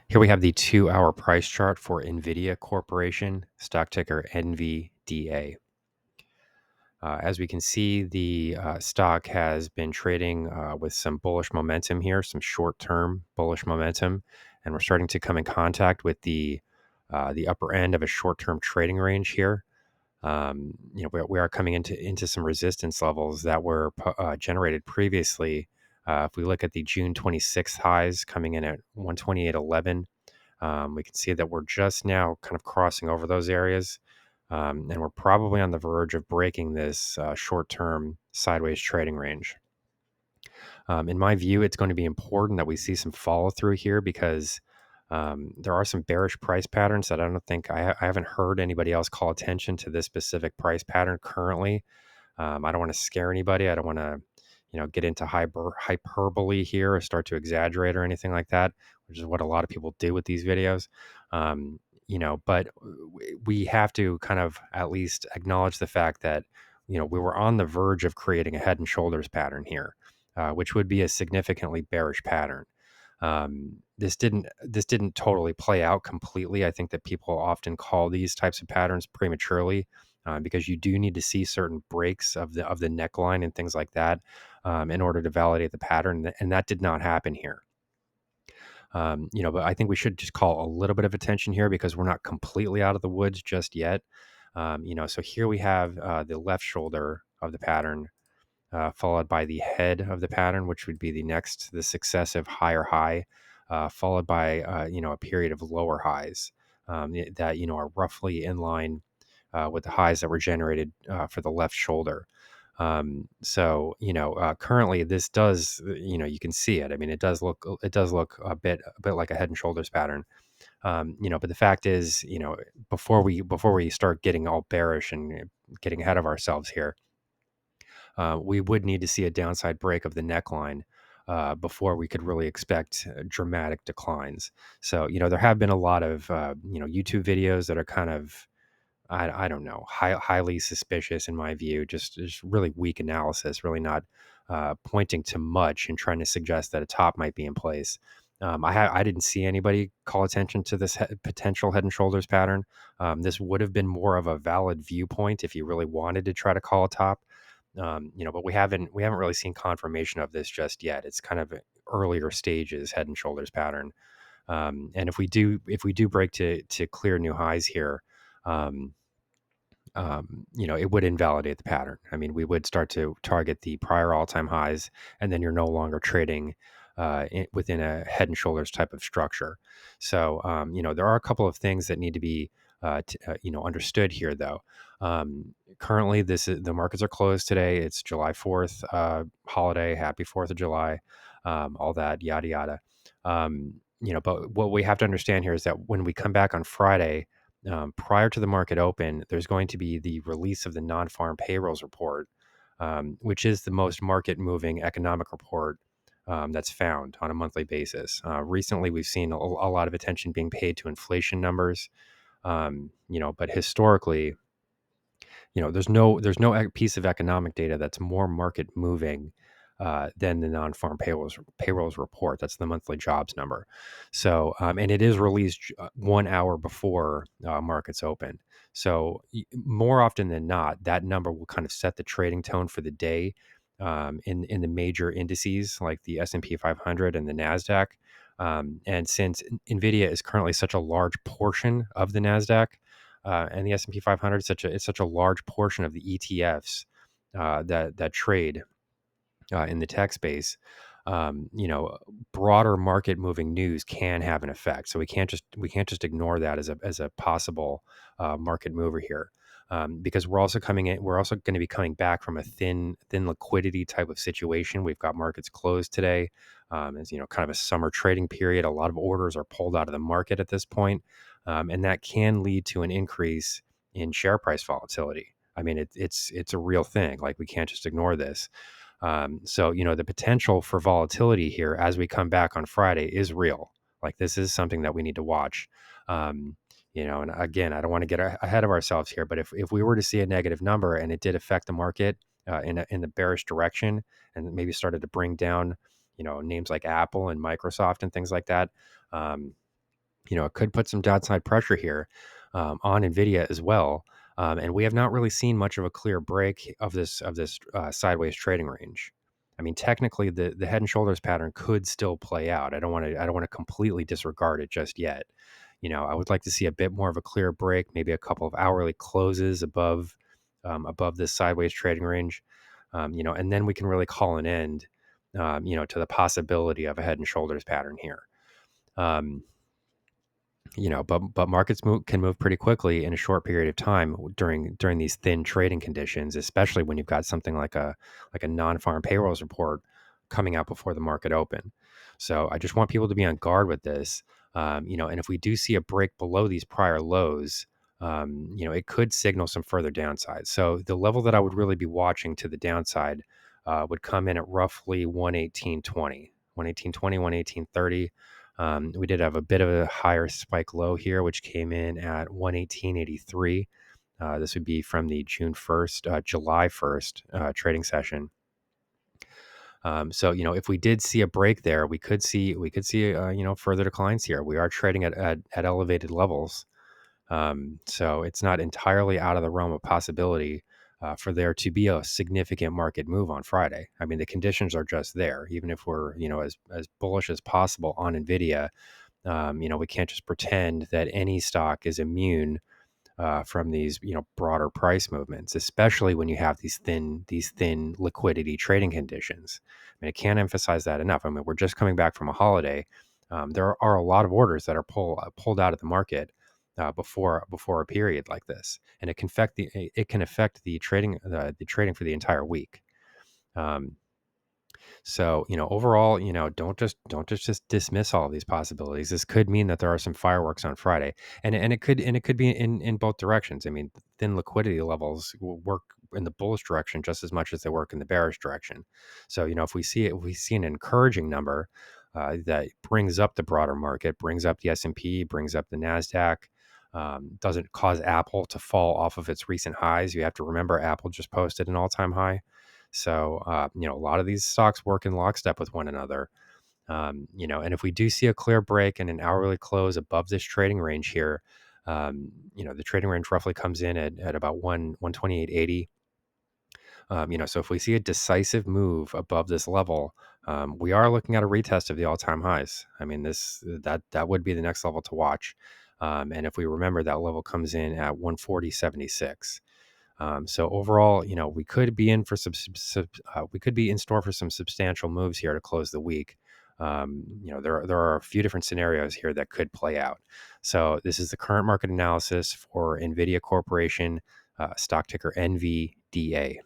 Here we have the 2-hour price chart for NVIDIA Corporation, stock ticker NVDA. As we can see, the stock has been trading with some bullish momentum here, some short-term bullish momentum, and we're starting to come in contact with the upper end of a short-term trading range here. We are coming into some resistance levels that were generated previously. If we look at the June 26th highs coming in at 128.11, we can see that we're just now kind of crossing over those areas, and we're probably on the verge of breaking this short-term sideways trading range. In my view, it's going to be important that we see some follow through here because there are some bearish price patterns that I don't think I haven't heard anybody else call attention to this specific price pattern currently. I don't want to scare anybody. I don't want to, get into hyperbole here or start to exaggerate or anything like that, which is what a lot of people do with these videos. But we have to kind of at least acknowledge the fact that, we were on the verge of creating a head and shoulders pattern here, which would be a significantly bearish pattern. This didn't totally play out completely. I think that people often call these types of patterns prematurely, because you do need to see certain breaks of the neckline and things like that, in order to validate the pattern, and that did not happen here. But I think we should just call a little bit of attention here because we're not completely out of the woods just yet. So here we have the left shoulder of the pattern, followed by the head of the pattern, which would be the successive higher high, followed by a period of lower highs that are roughly in line with the highs that were generated for the left shoulder. Currently this does, you can see it. I mean, it does look a bit like a head and shoulders pattern. But the fact is, before we start getting all bearish and getting ahead of ourselves here, we would need to see a downside break of the neckline before we could really expect dramatic declines. So, there have been a lot of, YouTube videos that are kind of, I don't know, highly suspicious in my view, just really weak analysis, really not pointing to much and trying to suggest that a top might be in place. I didn't see anybody call attention to this potential head and shoulders pattern. This would have been more of a valid viewpoint if you really wanted to try to call a top. But we haven't really seen confirmation of this just yet. It's kind of earlier stages head and shoulders pattern. And if we do break to clear new highs here, um, it would invalidate the pattern. I mean, we would start to target the prior all-time highs, and then you're no longer trading within a head and shoulders type of structure. So, there are a couple of things that need to be, understood here, though. Currently, the markets are closed today. It's July 4th, holiday. Happy 4th of July, all that yada yada. But what we have to understand here is that when we come back on Friday, prior to the market open, there's going to be the release of the non-farm payrolls report, which is the most market-moving economic report that's found on a monthly basis. Recently, we've seen a lot of attention being paid to inflation numbers, but historically, there's no piece of economic data that's more market-moving than the non-farm payrolls report. That's the monthly jobs number. So, and it is released 1 hour before markets open. So, more often than not, that number will kind of set the trading tone for the day in the major indices like the S&P 500 and the Nasdaq. And since NVIDIA is currently such a large portion of the Nasdaq and the S&P 500, it's such a large portion of the ETFs that trade in the tech space, broader market moving news can have an effect. So we can't just ignore that as a possible market mover here, because we're also coming in. We're also going to be coming back from a thin liquidity type of situation. We've got markets closed today, as kind of a summer trading period. A lot of orders are pulled out of the market at this point, and that can lead to an increase in share price volatility. I mean, it's a real thing. Like, we can't just ignore this. So, the potential for volatility here as we come back on Friday is real. Like, this is something that we need to watch. And again, I don't want to get ahead of ourselves here, but if we were to see a negative number and it did affect the market in the bearish direction and maybe started to bring down, names like Apple and Microsoft and things like that, um, It could put some downside pressure here on NVIDIA as well. And we have not really seen much of a clear break of this sideways trading range. I mean, technically, the head and shoulders pattern could still play out. I don't want to completely disregard it just yet. I would like to see a bit more of a clear break, maybe a couple of hourly closes above this sideways trading range. And then we can really call an end, to the possibility of a head and shoulders pattern here. Um, but markets can move pretty quickly in a short period of time during these thin trading conditions, especially when you've got something like a non-farm payrolls report coming out before the market open. So I just want people to be on guard with this. And if we do see a break below these prior lows, it could signal some further downside. So the level that I would really be watching to the downside would come in at roughly 118.20, 118.20, 118.30. We did have a bit of a higher spike low here, which came in at 118.83. This would be from the July 1st trading session. So if we did see a break there, we could see further declines here. We are trading at elevated levels. So it's not entirely out of the realm of possibility for there to be a significant market move on Friday. I mean, the conditions are just there. Even if we're, as bullish as possible on NVIDIA, we can't just pretend that any stock is immune from these, broader price movements, especially when you have these thin liquidity trading conditions. I mean, I can't emphasize that enough. I mean, we're just coming back from a holiday. There are a lot of orders that are pulled out of the market before a period like this, and it can affect the trading for the entire week. Um, so, overall, don't just dismiss all of these possibilities. This could mean that there are some fireworks on Friday, and it could be in both directions. I mean, thin liquidity levels will work in the bullish direction just as much as they work in the bearish direction. So, if we see an encouraging number that brings up the broader market, brings up the S&P, brings up the Nasdaq. Doesn't cause Apple to fall off of its recent highs. You have to remember Apple just posted an all-time high. So, a lot of these stocks work in lockstep with one another. And if we do see a clear break and an hourly close above this trading range here, the trading range roughly comes in at about 128.80. So if we see a decisive move above this level, we are looking at a retest of the all-time highs. I mean, that would be the next level to watch. And if we remember, that level comes in at 140.76. So overall, we could be we could be in store for some substantial moves here to close the week. There are a few different scenarios here that could play out. So this is the current market analysis for NVIDIA Corporation, stock ticker NVDA.